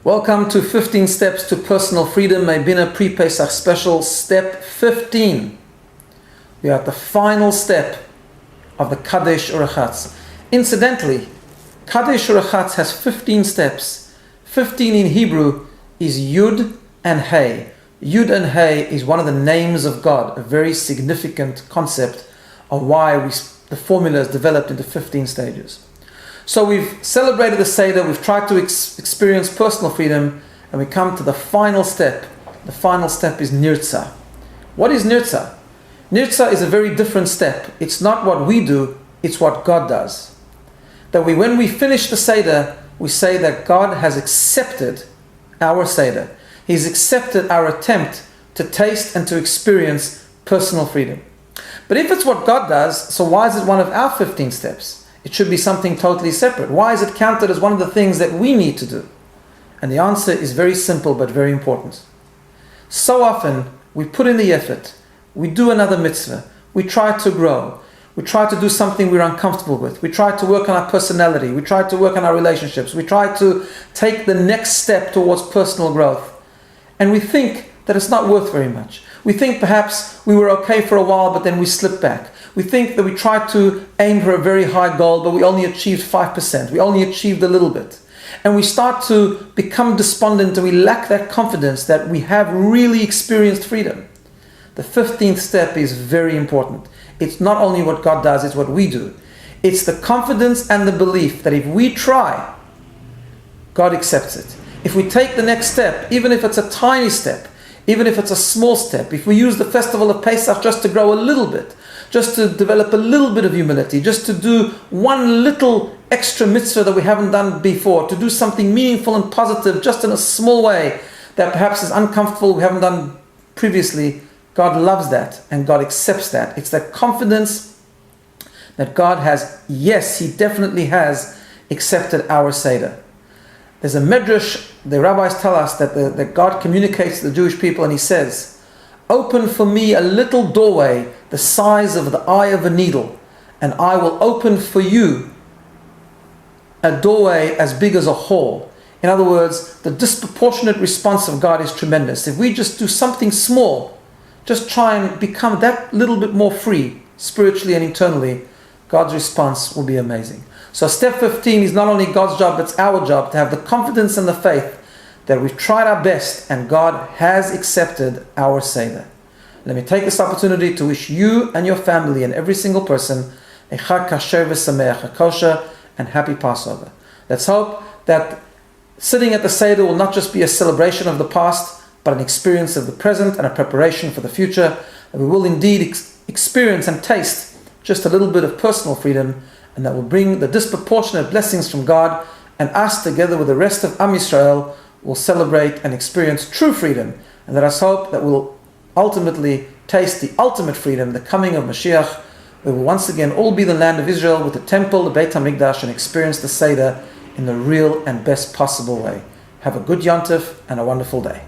Welcome to 15 Steps to Personal Freedom, my BINA Pre-Pesach Special, Step 15. We are at the final step of the Kadesh Urachatz. Incidentally, Kadesh Urachatz has 15 steps. 15 in Hebrew is Yud and Hey. Yud and Hey is one of the names of God, a very significant concept of why the formula is developed into 15 stages. So we've celebrated the Seder, we've tried to experience personal freedom, and we come to the final step. The final step is Nirtzah. What is Nirtzah? Nirtzah is a very different step. It's not what we do, it's what God does. That when we finish the Seder, we say that God has accepted our Seder. He's accepted our attempt to taste and to experience personal freedom. But if it's what God does, so why is it one of our 15 steps? It should be something totally separate. Why is it counted as one of the things that we need to do? And the answer is very simple but very important. So often we put in the effort, we do another mitzvah, we try to grow, we try to do something we're uncomfortable with, we try to work on our personality, we try to work on our relationships, we try to take the next step towards personal growth. And we think that it's not worth very much. We think perhaps we were okay for a while, but then we slipped back. We think that we tried to aim for a very high goal, but we only achieved 5%. We only achieved a little bit. And we start to become despondent and we lack that confidence that we have really experienced freedom. The 15th step is very important. It's not only what God does, it's what we do. It's the confidence and the belief that if we try, God accepts it. If we take the next step, even if it's a tiny step, even if it's a small step, if we use the festival of Pesach just to grow a little bit, just to develop a little bit of humility, just to do one little extra mitzvah that we haven't done before, to do something meaningful and positive just in a small way that perhaps is uncomfortable, we haven't done previously, God loves that and God accepts that. It's that confidence that God has, yes, He definitely has accepted our Seder. There's a medrash, the rabbis tell us that God communicates to the Jewish people and He says, "Open for me a little doorway the size of the eye of a needle, and I will open for you a doorway as big as a hall." In other words, the disproportionate response of God is tremendous. If we just do something small, just try and become that little bit more free, spiritually and internally, God's response will be amazing. So step 15 is not only God's job, it's our job to have the confidence and the faith that we've tried our best and God has accepted our Seder. Let me take this opportunity to wish you and your family and every single person a Chag Kasher v'Sameach, a kosher and happy Passover. Let's hope that sitting at the Seder will not just be a celebration of the past, but an experience of the present and a preparation for the future. That we will indeed experience and taste just a little bit of personal freedom, and that will bring the disproportionate blessings from God, and us together with the rest of Am Yisrael will celebrate and experience true freedom. And let us hope that we'll ultimately taste the ultimate freedom, the coming of Mashiach. We will once again all be the land of Israel with the temple, the Beit HaMikdash, and experience the Seder in the real and best possible way. Have a good Yontif and a wonderful day.